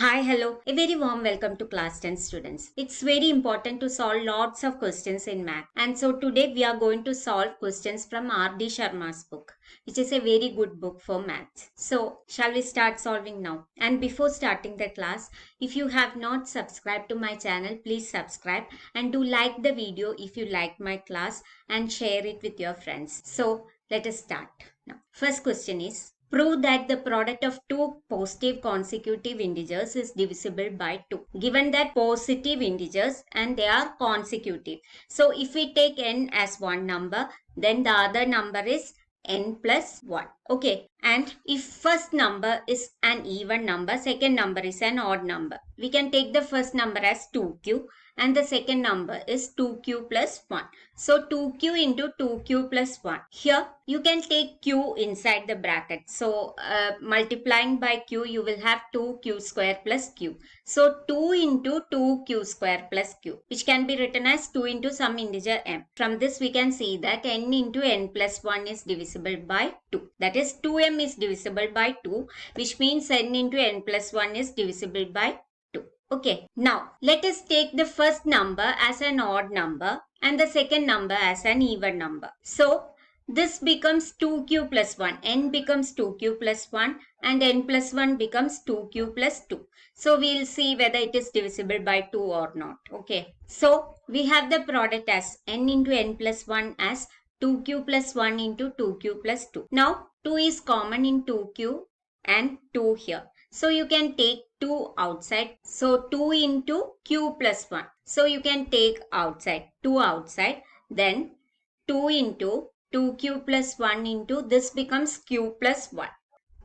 Hi, hello. A very warm welcome to class 10 students. It's very important to solve lots of questions in math. And so today we are going to solve questions from RD Sharma's book, which is a very good book for maths. So shall we start solving now? And before starting the class, if you have not subscribed to my channel, please subscribe and do like the video if you like my class and share it with your friends. So let us start now. First question is, prove that the product of two positive consecutive integers is divisible by 2. Given that positive integers and they are consecutive. So if we take n as one number, then the other number is n plus 1. Okay. And if first number is an even number, second number is an odd number. We can take the first number as 2q and the second number is 2q plus 1. So 2q into 2q plus 1. Here you can take q inside the bracket. So multiplying by q, you will have 2q square plus q. So 2 into 2q square plus q, which can be written as 2 into some integer m. From this we can see that n into n plus 1 is divisible by 2. That is 2m is divisible by 2, which means n into n plus 1 is divisible by 2. Okay, now let us take the first number as an odd number and the second number as an even number. So this becomes 2q plus 1. N becomes 2q plus 1 and n plus 1 becomes 2q plus 2. So we'll see whether it is divisible by 2 or not. Okay. So we have the product as n into n plus 1 as 2q plus 1 into 2q plus 2. Now 2 is common in 2q and 2 here. So you can take 2 outside. So 2 into q plus 1. So you can take outside 2 outside. Then 2 into 2q plus 1 into this becomes q plus 1.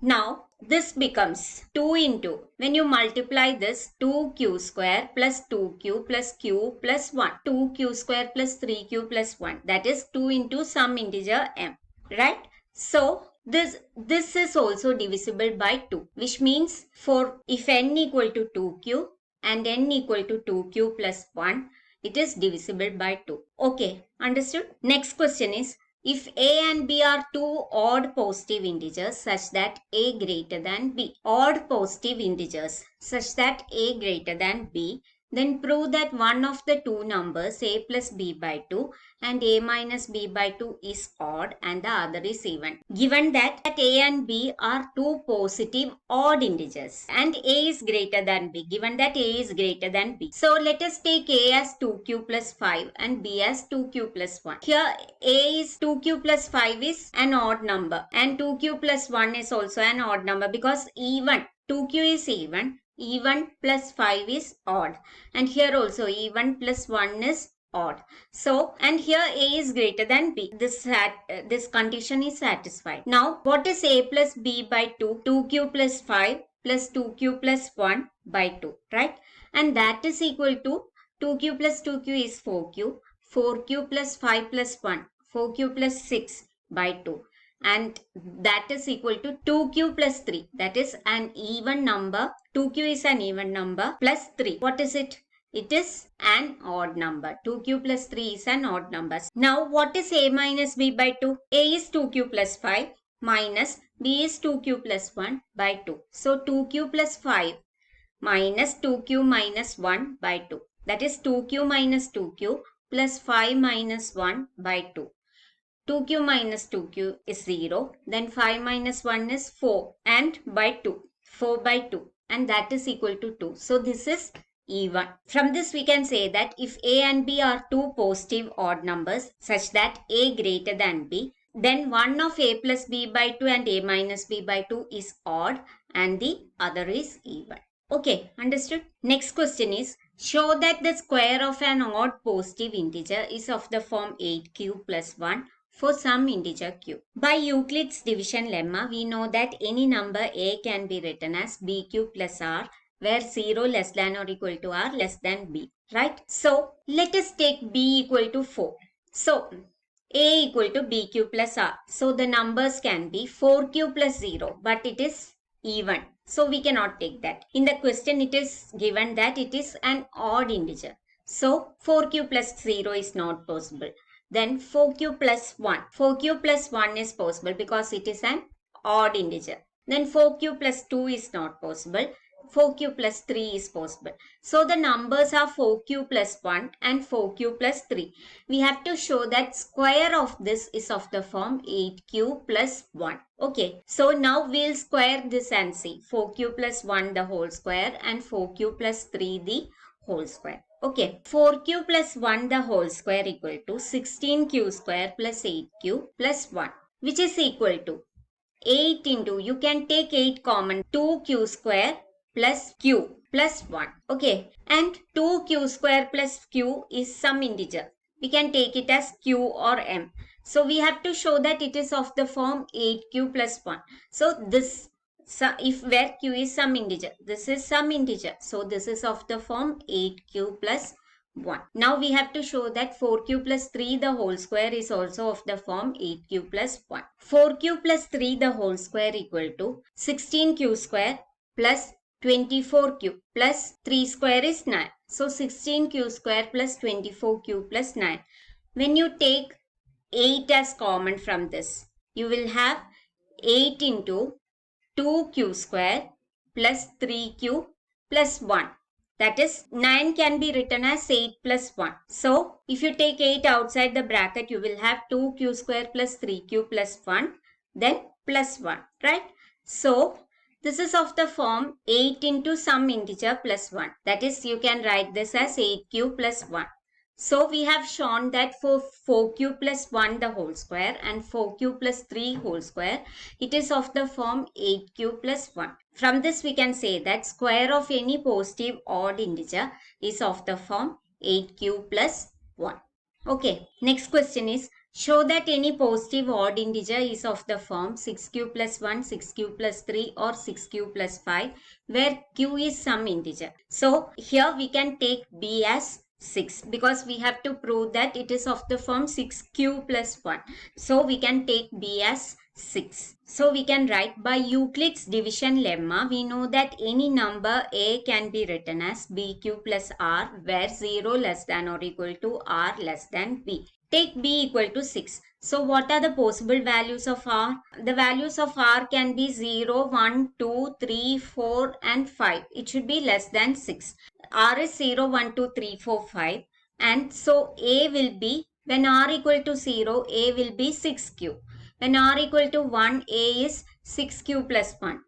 Now this becomes 2 into, when you multiply this, 2q square plus 2q plus q plus 1. 2q square plus 3q plus 1. That is 2 into some integer m. Right? So this is also divisible by 2, which means for if n equal to 2q and n equal to 2q plus 1, it is divisible by 2. Okay, understood? Next question is, if a and b are two odd positive integers such that a greater than b, odd positive integers such that a greater than b, then prove that one of the two numbers a plus b by 2 and a minus b by 2 is odd and the other is even. Given that a and b are two positive odd integers and a is greater than b, given that a is greater than b. So let us take a as 2q plus 5 and b as 2q plus 1. Here a is 2q plus 5 is an odd number and 2q plus 1 is also an odd number because even 2q is even plus 5 is odd, and here also even plus 1 is odd. So, and here a is greater than b. This condition is satisfied. Now, what is a plus b by 2? 2q plus 5 plus 2q plus 1 by 2, right? And that is equal to 2q plus 2q is 4q, 4q plus 5 plus 1, 4q plus 6 by 2. And that is equal to 2q plus 3. That is an even number. 2q is an even number plus 3. What is it? It is an odd number. 2q plus 3 is an odd number. Now what is a minus b by 2? A is 2q plus 5 minus b is 2q plus 1 by 2. So 2q plus 5 minus 2q minus 1 by 2. That is 2q minus 2q plus 5 minus 1 by 2. 2q minus 2q is 0. Then 5 minus 1 is 4 and by 2. 4 by 2 and that is equal to 2. So this is even. From this we can say that if a and b are two positive odd numbers such that a greater than b, then one of a plus b by 2 and a minus b by 2 is odd and the other is even. Okay, understood? Next question is, show that the square of an odd positive integer is of the form 8q plus 1 for some integer q. By Euclid's division lemma, we know that any number a can be written as bq plus r, where 0 less than or equal to r less than b, right? So, let us take b equal to 4. So, a equal to bq plus r. So, the numbers can be 4q plus 0, but it is even. So, we cannot take that. In the question, it is given that it is an odd integer. So, 4q plus 0 is not possible. Then 4q plus 1. 4q plus 1 is possible because it is an odd integer. Then 4q plus 2 is not possible. 4q plus 3 is possible. So the numbers are 4q plus 1 and 4q plus 3. We have to show that square of this is of the form 8q plus 1. Okay, so now we'll square this and see 4q plus 1 the whole square and 4q plus 3 the whole square. Okay, 4q plus 1 the whole square equal to 16q square plus 8q plus 1, which is equal to 8 into, you can take 8 common, 2q square plus q plus 1. Okay, and 2q square plus q is some integer. We can take it as q or m. So we have to show that it is of the form 8q plus 1. So this, if where q is some integer, this is some integer. So this is of the form 8q plus 1. Now we have to show that 4q plus 3 the whole square is also of the form 8q plus 1. 4q plus 3 the whole square equal to 16q square plus 24q plus 3 square is 9. So 16q square plus 24q plus 9. When you take 8 as common from this, you will have 8 into 2q square plus 3q plus 1. That is, 9 can be written as 8 plus 1. So, if you take 8 outside the bracket, you will have 2q square plus 3q plus 1, then plus 1, right? So, this is of the form 8 into some integer plus 1. That is, you can write this as 8q plus 1. So, we have shown that for 4q plus 1 the whole square and 4q plus 3 whole square, it is of the form 8q plus 1. From this, we can say that square of any positive odd integer is of the form 8q plus 1. Okay, next question is, show that any positive odd integer is of the form 6q plus 1, 6q plus 3 or 6q plus 5, where q is some integer. So, here we can take b as 6 because we have to prove that it is of the form 6q plus 1. So we can take b as 6. So we can write by Euclid's division lemma, we know that any number a can be written as bq plus r where 0 less than or equal to r less than b. Take b equal to 6. So what are the possible values of r? The values of r can be 0, 1, 2, 3, 4 and 5. It should be less than 6. R is 0, 1, 2, 3, 4, 5. And so A will be, when R equal to 0, A will be 6Q. When R equal to 1, A is 6Q plus 1.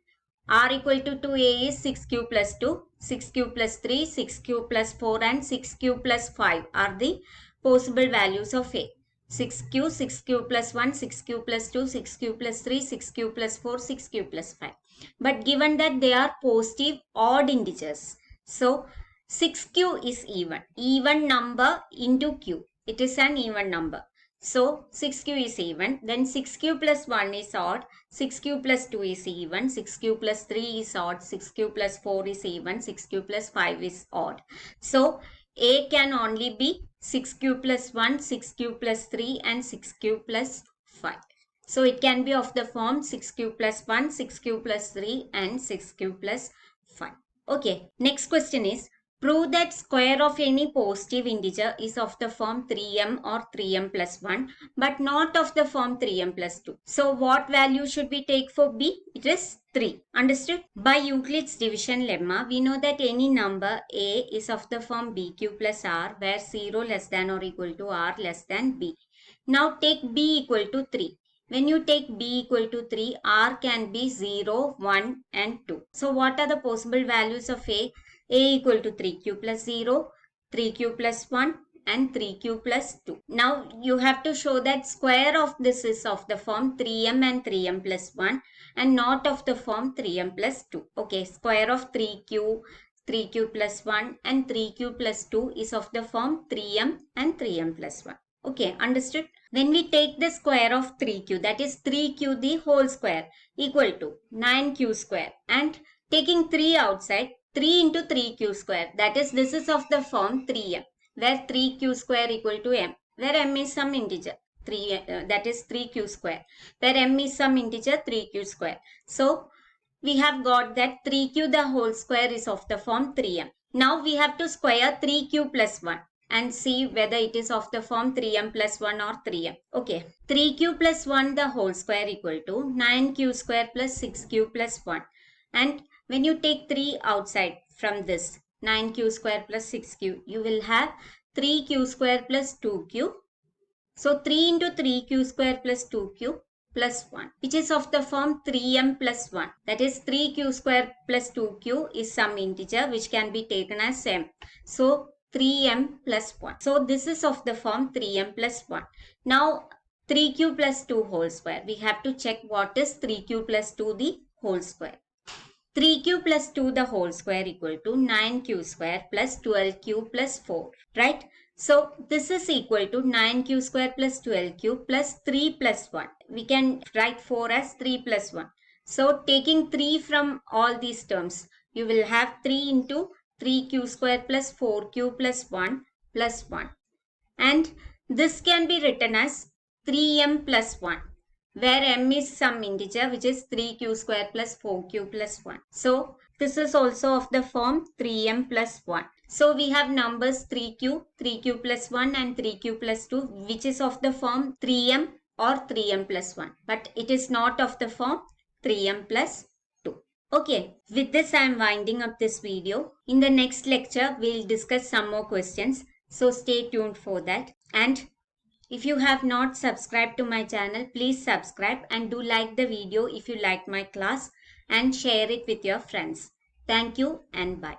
R equal to 2, A is 6Q plus 2, 6Q plus 3, 6Q plus 4 and 6Q plus 5 are the possible values of A. 6Q, 6Q plus 1, 6Q plus 2, 6Q plus 3, 6Q plus 4, 6Q plus 5. But given that they are positive odd integers, so 6q is even number into q. It is an even number. So 6q is even, then 6q plus 1 is odd, 6q plus 2 is even, 6q plus 3 is odd, 6q plus 4 is even, 6q plus 5 is odd. So A can only be 6q plus 1, 6q plus 3 and 6q plus 5. So it can be of the form 6q plus 1, 6q plus 3 and 6q plus 5. Okay, next question is, prove that square of any positive integer is of the form 3m or 3m plus 1 but not of the form 3m plus 2. So what value should we take for b? It is 3. Understood? By Euclid's division lemma, we know that any number a is of the form bq plus r where 0 less than or equal to r less than b. Now take b equal to 3. When you take b equal to 3, r can be 0, 1 and 2. So what are the possible values of a? A equal to 3q plus 0, 3q plus 1 and 3q plus 2. Now you have to show that square of this is of the form 3m and 3m plus 1 and not of the form 3m plus 2. Okay, square of 3q, 3q plus 1 and 3q plus 2 is of the form 3m and 3m plus 1. Okay, understood? When we take the square of 3q, that is 3q the whole square equal to 9q square, and taking 3 outside, 3 into 3q square, that is, this is of the form 3m, where 3q square equal to m, where m is some integer, 3, that is 3q square, where m is some integer 3q square. So, we have got that 3q the whole square is of the form 3m. Now, we have to square 3q plus 1 and see whether it is of the form 3m plus 1 or 3m. Okay, 3q plus 1 the whole square equal to 9q square plus 6q plus 1. And When you take 3 outside from this 9q square plus 6q, you will have 3q square plus 2q. So 3 into 3q square plus 2q plus 1, which is of the form 3m plus 1. That is 3q square plus 2q is some integer which can be taken as m. So 3m plus 1. So this is of the form 3m plus 1. Now 3q plus 2 whole square. We have to check what is 3q plus 2 the whole square. 3q plus 2 the whole square equal to 9q square plus 12q plus 4, right? So this is equal to 9q square plus 12q plus 3 plus 1. We can write 4 as 3 plus 1. So taking 3 from all these terms, you will have 3 into 3q square plus 4q plus 1 plus 1. And this can be written as 3m plus 1, where m is some integer which is 3q square plus 4q plus 1. So this is also of the form 3m plus 1. So we have numbers 3q plus 1 and 3q plus 2, which is of the form 3m or 3m plus 1. But it is not of the form 3m plus 2. Okay, with this I am winding up this video. In the next lecture, we'll discuss some more questions. So stay tuned for that. And if you have not subscribed to my channel, please subscribe and do like the video if you like my class and share it with your friends. Thank you and bye.